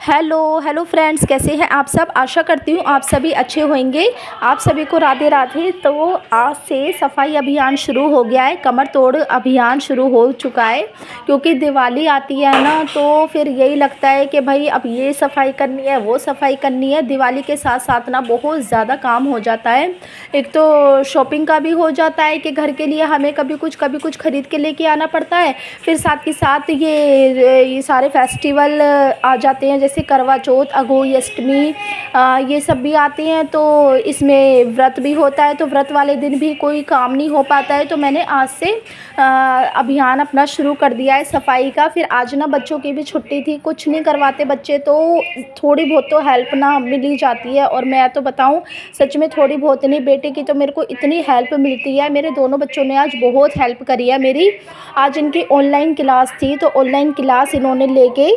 Hello friends, कैसे हैं आप सब। आशा करती हूँ आप सभी अच्छे होंगे। आप सभी को राधे राधे। तो आज से सफाई अभियान शुरू हो गया है, कमर तोड़ अभियान शुरू हो चुका है। क्योंकि दिवाली आती है ना, तो फिर यही लगता है कि भाई अब ये सफाई करनी है, वो सफाई करनी है। दिवाली के साथ साथ ना बहुत ज़्यादा काम हो जाता है। एक तो शॉपिंग का भी हो जाता है कि घर के लिए हमें कभी कुछ ख़रीद के लेके आना पड़ता है। फिर साथ के साथ ये सारे फेस्टिवल आ जाते हैं, जैसे करवा चौथ, अघोई अष्टमी, ये सब भी आते हैं। तो इसमें व्रत भी होता है, तो व्रत वाले दिन भी कोई काम नहीं हो पाता है। तो मैंने आज से अभियान अपना शुरू कर दिया है सफाई का। फिर आज ना बच्चों की भी छुट्टी थी, कुछ नहीं करवाते बच्चे, तो थोड़ी बहुत तो हेल्प ना मिल ही जाती है। और मैं तो बताऊं, सच में थोड़ी बहुत नहीं, बेटे की तो मेरे को इतनी हेल्प मिलती है। मेरे दोनों बच्चों ने आज बहुत हेल्प करी है मेरी। आज इनकी ऑनलाइन क्लास थी, तो ऑनलाइन क्लास इन्होंने लेके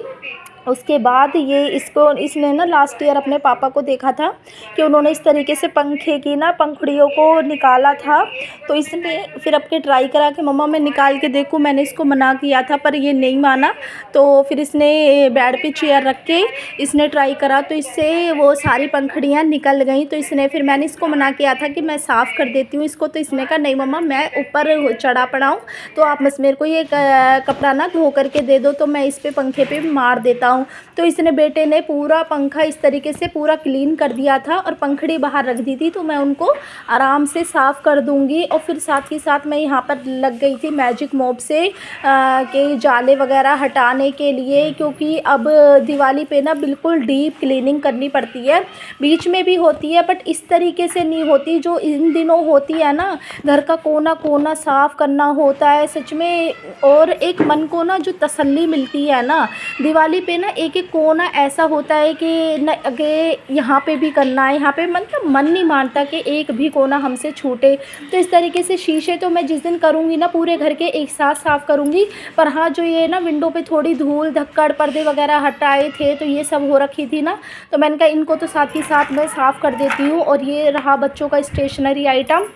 उसके बाद इसने ना लास्ट ईयर अपने पापा को देखा था कि उन्होंने इस तरीके से पंखे की ना पंखुड़ियों को निकाला था। तो इसने फिर अपने ट्राई करा कि मम्मा मैं निकाल के देखूं। मैंने इसको मना किया था पर ये नहीं माना। तो फिर इसने बेड पे चेयर रख के इसने ट्राई करा, तो इससे वो सारी पंखुड़ियाँ निकल गई। तो इसने फिर मैंने इसको मना किया था कि मैं साफ़ कर देती हूँ इसको। तो इसने कहा नहीं मम्मा, मैं ऊपर चढ़ा पड़ा हूँ, तो आप बस मेरे को ये कपड़ा ना धो करके दे दो, तो मैं इस पे पंखे पे मार देता हूँ। तो इसने बेटे ने पूरा पंखा इस तरीके से पूरा क्लीन कर दिया था और पंखड़ी बाहर रख दी थी। तो मैं उनको आराम से साफ़ कर दूंगी। और फिर साथ ही साथ मैं यहाँ पर लग गई थी मैजिक मॉप से के जाले वगैरह हटाने के लिए, क्योंकि अब दिवाली पे ना बिल्कुल डीप क्लीनिंग करनी पड़ती है। बीच में भी होती है बट इस तरीके से नहीं होती जो इन दिनों होती है ना। घर का कोना कोना साफ़ करना होता है सच में। और एक मन को ना जो तसल्ली मिलती है ना दिवाली पे ना, एक एक कोना ऐसा होता है कि न अगे यहाँ पे भी करना है, यहाँ पे मतलब मन नहीं मानता कि एक भी कोना हमसे छूटे। तो इस तरीके से शीशे तो मैं जिस दिन करूँगी ना पूरे घर के एक साथ साफ़ करूँगी। पर हाँ, जो ये ना विंडो पे थोड़ी धूल धक्कड़ पर्दे वगैरह हटाए थे, तो ये सब हो रखी थी ना, तो मैंने कहा इनको तो साथ ही साथ मैं साफ़ कर देती हूँ। और ये रहा बच्चों का स्टेशनरी आइटम।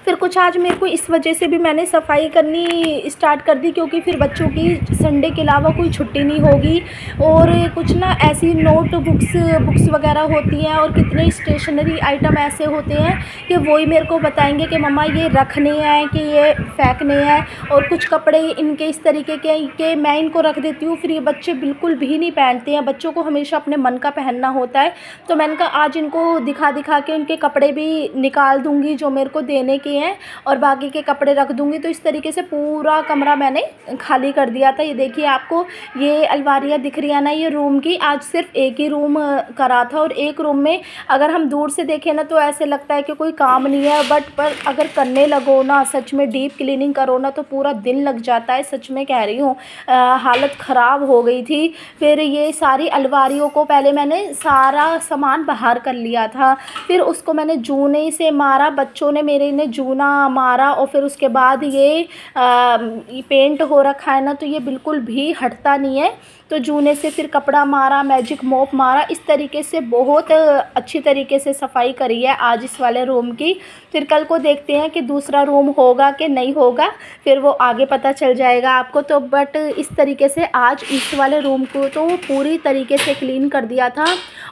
फिर कुछ आज मेरे को इस वजह से भी मैंने सफाई करनी स्टार्ट कर दी, क्योंकि फिर बच्चों की संडे के अलावा कोई छुट्टी नहीं होगी। और कुछ ना ऐसी नोट बुक्स वगैरह होती हैं और कितने स्टेशनरी आइटम ऐसे होते हैं कि वही मेरे को बताएंगे कि मम्मा ये रखने हैं कि ये फेंकने हैं। और कुछ कपड़े इनके इस तरीके के मैं इनको रख देती हूँ, फिर ये बच्चे बिल्कुल भी नहीं पहनते हैं। बच्चों को हमेशा अपने मन का पहनना होता है। तो मैंने कहा आज इनको दिखा दिखा के उनके कपड़े भी निकाल दूँगी जो मेरे को देने के हैं, और बाकी के कपड़े रख दूंगी। तो इस तरीके से पूरा कमरा मैंने खाली कर दिया था। ये देखिए, आपको ये अलमारियाँ दिख रही है ना, ये रूम की। आज सिर्फ एक ही रूम करा था, और एक रूम में अगर हम दूर से देखें ना तो ऐसे लगता है कि कोई काम नहीं है, बट पर अगर करने लगो ना, सच में डीप क्लीनिंग करो ना, तो पूरा दिन लग जाता है। सच में कह रही हूँ, हालत ख़राब हो गई थी। फिर ये सारी अलमारियों को पहले मैंने सारा सामान बाहर कर लिया था, फिर उसको मैंने जूने से मारा, बच्चों ने मेरे ने जूना मारा। और फिर उसके बाद ये पेंट हो रखा है ना, तो ये बिल्कुल भी हटता नहीं है। तो जूने से फिर कपड़ा मारा, मैजिक मॉप मारा, इस तरीके से बहुत अच्छी तरीके से सफाई करी है आज इस वाले रूम की। फिर कल को देखते हैं कि दूसरा रूम होगा कि नहीं होगा, फिर वो आगे पता चल जाएगा आपको। तो बट इस तरीके से आज इस वाले रूम को तो पूरी तरीके से क्लीन कर दिया था।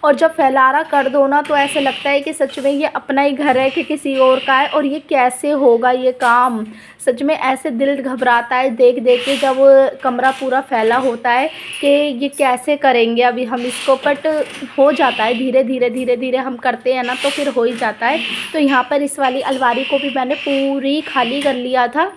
और जब फैलारा कर दो ना, तो ऐसे लगता है कि सच में ये अपना ही घर है कि किसी और का है, और ये कैसे होगा ये काम। सच में ऐसे दिल घबराता है देख देख के, जब कमरा पूरा फैला होता है कि ये कैसे करेंगे अभी हम इसको। बट हो जाता है, धीरे धीरे हम करते हैं ना, तो फिर हो ही जाता है। तो यहाँ पर इस वाली अलमारी को भी मैंने पूरी खाली कर लिया था।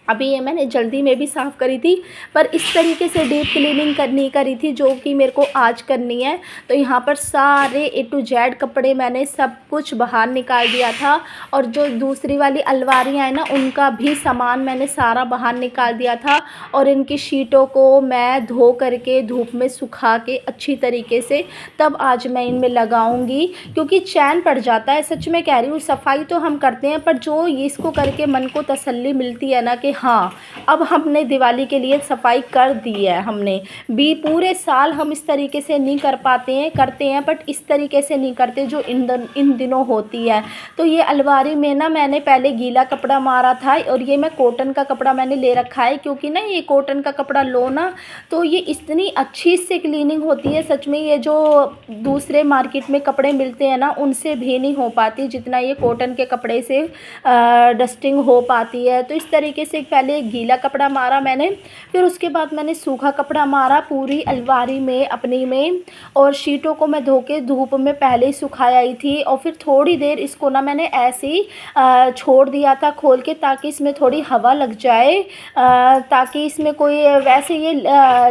अभी ये मैंने जल्दी में भी साफ़ करी थी, पर इस तरीके से डीप क्लीनिंग करनी करी थी जो कि मेरे को आज करनी है। तो यहाँ पर सारे ए टू जेड कपड़े मैंने सब कुछ बाहर निकाल दिया था। और जो दूसरी वाली अलमारियाँ हैं ना, उनका भी सामान मैंने सारा बाहर निकाल दिया था। और इनकी शीटों को मैं धो करके धूप में सुखा के अच्छी तरीके से तब आज मैं इनमें लगाऊंगी, क्योंकि चैन पड़ जाता है। सच में कह रही हूँ, सफाई तो हम करते हैं, पर जो इसको करके मन को तसल्ली मिलती है ना कि हाँ, अब हमने दिवाली के लिए सफाई कर दी है। हमने भी पूरे साल हम इस तरीके से नहीं कर पाते हैं, करते हैं बट इस तरीके से नहीं करते जो इन दिनों होती है। तो ये अलमारी में ना मैंने पहले गीला कपड़ा मारा था और ये मैं कॉटन का कपड़ा मैंने ले रखा है, क्योंकि ना ये कॉटन का कपड़ा लो ना तो ये इतनी अच्छी इससे क्लीनिंग होती है, सच में ये जो दूसरे मार्केट में कपड़े मिलते हैं ना उनसे भी नहीं हो पाती जितना ये कॉटन के कपड़े से डस्टिंग हो पाती है। तो इस तरीके से पहले गीला कपड़ा मारा मैंने, फिर उसके बाद मैंने सूखा कपड़ा मारा पूरी अलमारी में अपनी में, और शीटों को मैं धो के धूप में पहले ही सुखा आई थी। और फिर थोड़ी देर इसको ना मैंने ऐसे ही छोड़ दिया था खोल के, ताकि इसमें थोड़ी हवा लग जाए, ताकि इसमें कोई वैसे ये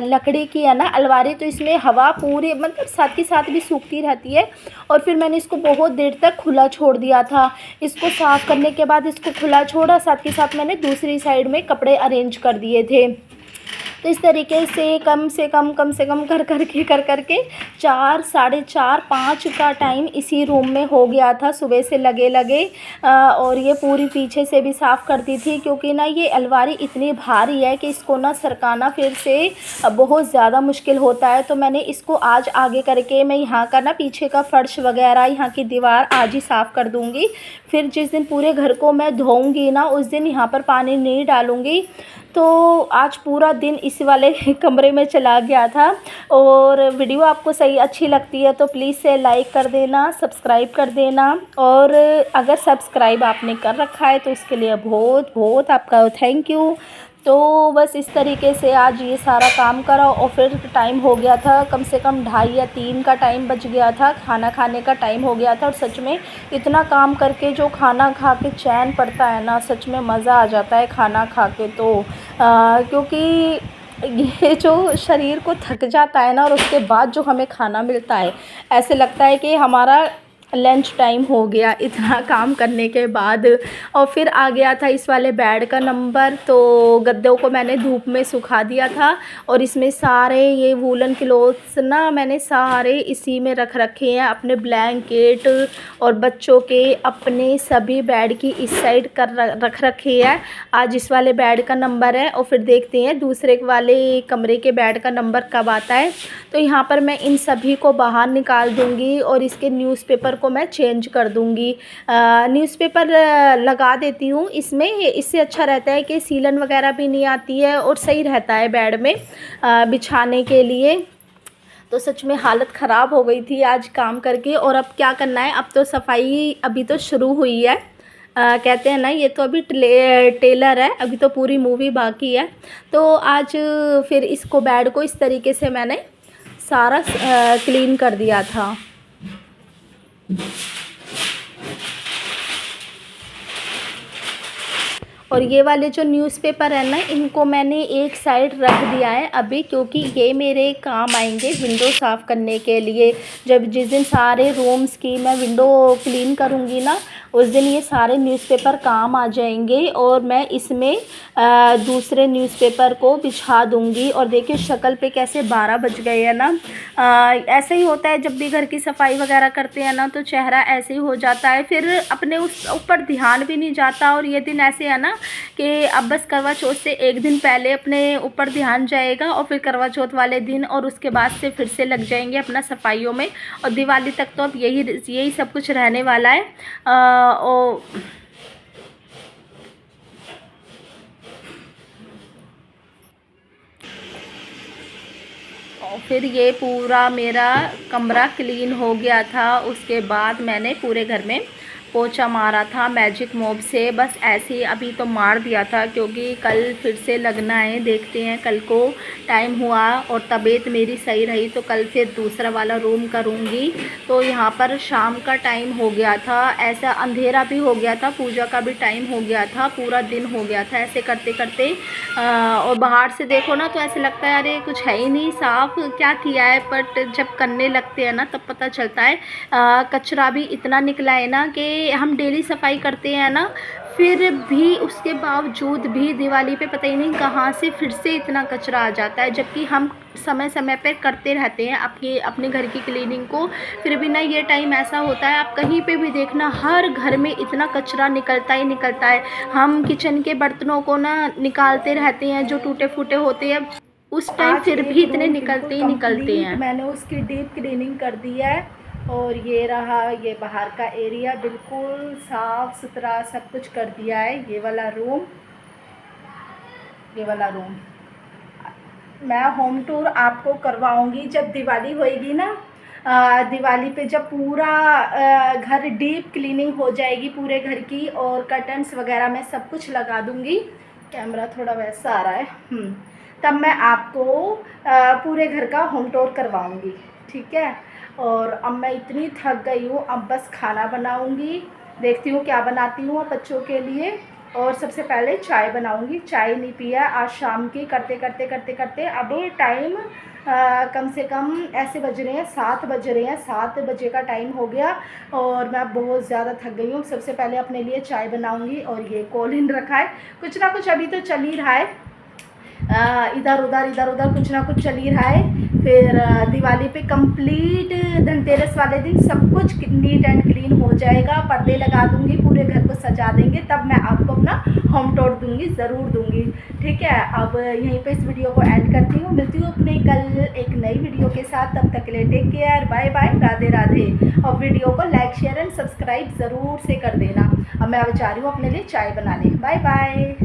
लकड़ी की है ना अलमारी, तो इसमें हवा पूरी मतलब साथ के साथ भी सूखती रहती है। और फिर मैंने इसको बहुत देर तक खुला छोड़ दिया था। इसको साफ़ करने के बाद इसको खुला छोड़ा, साथ के साथ मैंने दूसरी साइड में कपड़े अरेंज कर दिए थे। तो इस तरीके से कम से कम कर करके 4, साढ़े 4, 5 का टाइम इसी रूम में हो गया था सुबह से लगे और ये पूरी पीछे से भी साफ़ करती थी, क्योंकि ना ये अलमारी इतनी भारी है कि इसको ना सरकाना फिर से बहुत ज़्यादा मुश्किल होता है। तो मैंने इसको आज आगे करके मैं यहाँ का ना पीछे का फर्श वगैरह यहाँ की दीवार आज ही साफ़ कर दूँगी। फिर जिस दिन पूरे घर को मैं धोऊँगी ना उस दिन यहाँ पर पानी नहीं डालूँगी। तो आज पूरा दिन इस वाले कमरे में चला गया था। और वीडियो आपको सही अच्छी लगती है तो प्लीज़ से लाइक कर देना, सब्सक्राइब कर देना, और अगर सब्सक्राइब आपने कर रखा है तो उसके लिए बहुत बहुत आपका थैंक यू। तो बस इस तरीके से आज ये सारा काम करा और फिर टाइम हो गया था कम से कम 2:30 या 3 का टाइम बच गया था, खाना खाने का टाइम हो गया था। और सच में इतना काम करके जो खाना खा के चैन पड़ता है ना, सच में मज़ा आ जाता है खाना खा के। तो क्योंकि ये जो शरीर को थक जाता है ना और उसके बाद जो हमें खाना मिलता है, ऐसे लगता है कि हमारा लंच टाइम हो गया इतना काम करने के बाद। और फिर आ गया था इस वाले बेड का नंबर। तो गद्दों को मैंने धूप में सुखा दिया था और इसमें सारे ये वूलन क्लोथ्स ना मैंने सारे इसी में रख रखे हैं, अपने ब्लैंकेट और बच्चों के अपने सभी बेड की इस साइड कर रख रखे हैं। आज इस वाले बेड का नंबर है और फिर देखते हैं दूसरे वाले कमरे के बेड का नंबर कब आता है। तो यहाँ पर मैं इन सभी को बाहर निकाल दूँगी और इसके न्यूज़पेपर को मैं चेंज कर दूँगी। न्यूज़पेपर लगा देती हूँ इसमें, इससे अच्छा रहता है कि सीलन वगैरह भी नहीं आती है और सही रहता है बेड में बिछाने के लिए। तो सच में हालत ख़राब हो गई थी आज काम करके। और अब क्या करना है, अब तो सफाई अभी तो शुरू हुई है। कहते हैं ना ये तो अभी टेलर है, अभी तो पूरी मूवी बाकी है। तो आज फिर इसको बेड को इस तरीके से मैंने सारा क्लीन कर दिया था। और ये वाले जो न्यूज़पेपर है ना इनको मैंने एक साइड रख दिया है अभी, क्योंकि ये मेरे काम आएंगे विंडो साफ़ करने के लिए। जब जिस दिन सारे रूम्स की मैं विंडो क्लीन करूँगी ना उस दिन ये सारे न्यूज़पेपर काम आ जाएंगे और मैं इसमें दूसरे न्यूज़पेपर को बिछा दूँगी। और देखिए शक्ल पे कैसे 12 बज गए हैं ना। ऐसे ही होता है जब भी घर की सफाई वगैरह करते हैं ना तो चेहरा ऐसे ही हो जाता है, फिर अपने उस ऊपर ध्यान भी नहीं जाता। और ये दिन ऐसे है ना कि अब बस करवा चौथ से एक दिन पहले अपने ऊपर ध्यान जाएगा और फिर करवा चौथ वाले दिन और उसके बाद से फिर से लग जाएंगे अपना सफाइयों में। और दिवाली तक तो अब यही सब कुछ रहने वाला है। और फिर ये पूरा मेरा कमरा क्लीन हो गया था। उसके बाद मैंने पूरे घर में पोछा मारा था मैजिक मॉप से, बस ऐसे ही अभी तो मार दिया था क्योंकि कल फिर से लगना है। देखते हैं कल को टाइम हुआ और तबीयत मेरी सही रही तो कल फिर दूसरा वाला रूम करूँगी। तो यहाँ पर शाम का टाइम हो गया था, ऐसा अंधेरा भी हो गया था, पूजा का भी टाइम हो गया था, पूरा दिन हो गया था ऐसे करते करते। और बाहर से देखो ना तो ऐसे लगता है अरे कुछ है ही नहीं, साफ़ क्या किया है, बट जब करने लगते हैं ना तब पता चलता है। कचरा भी इतना निकला है ना कि हम डेली सफाई करते हैं ना, फिर भी उसके बावजूद भी दिवाली पे पता ही नहीं कहाँ से फिर से इतना कचरा आ जाता है, जबकि हम समय समय पर करते रहते हैं अपने घर की क्लीनिंग को, फिर भी ना ये टाइम ऐसा होता है। आप कहीं पे भी देखना, हर घर में इतना कचरा निकलता ही निकलता है। हम किचन के बर्तनों को ना निकालते रहते हैं जो टूटे फूटे होते हैं, उस टाइम फिर भी इतने निकलते ही निकलते हैं। मैंने उसकी डीप क्लीनिंग कर दी है, और ये रहा ये बाहर का एरिया, बिल्कुल साफ़ सुथरा सब कुछ कर दिया है। ये वाला रूम मैं होम टूर आपको करवाऊंगी जब दिवाली होएगी ना। दिवाली पे जब पूरा घर डीप क्लीनिंग हो जाएगी पूरे घर की, और कर्टन्स वगैरह मैं सब कुछ लगा दूंगी। कैमरा थोड़ा वैसा आ रहा है, तब मैं आपको पूरे घर का होम टूर करवाऊंगी, ठीक है। और अब मैं इतनी थक गई हूँ, अब बस खाना बनाऊंगी, देखती हूँ क्या बनाती हूँ अब बच्चों के लिए। और सबसे पहले चाय बनाऊंगी, चाय नहीं पिया आज शाम की, करते करते अभी टाइम कम से कम ऐसे बज रहे हैं 7 बज रहे हैं, 7 बजे का टाइम हो गया, और मैं बहुत ज़्यादा थक गई हूँ। सबसे पहले अपने लिए चाय बनाऊंगी, और ये कॉलिन रखा है, कुछ ना कुछ अभी तो चल ही रहा है, इधर उधर कुछ ना कुछ चल ही रहा है। फिर दिवाली पे कंप्लीट धनतेरस वाले दिन सब कुछ नीट एंड क्लीन हो जाएगा, पर्दे लगा दूंगी, पूरे घर को सजा देंगे, तब मैं आपको अपना होम टूर दूंगी, ज़रूर दूंगी, ठीक है। अब यहीं पे इस वीडियो को एंड करती हूँ, मिलती हूँ अपने कल एक नई वीडियो के साथ, तब तक के लिए take care, bye bye, Radhe Radhe. और वीडियो को लाइक शेयर एंड सब्सक्राइब ज़रूर से कर देना। अब मैं अब जा रही हूँ अपने लिए चाय बनाने, बाय बाय।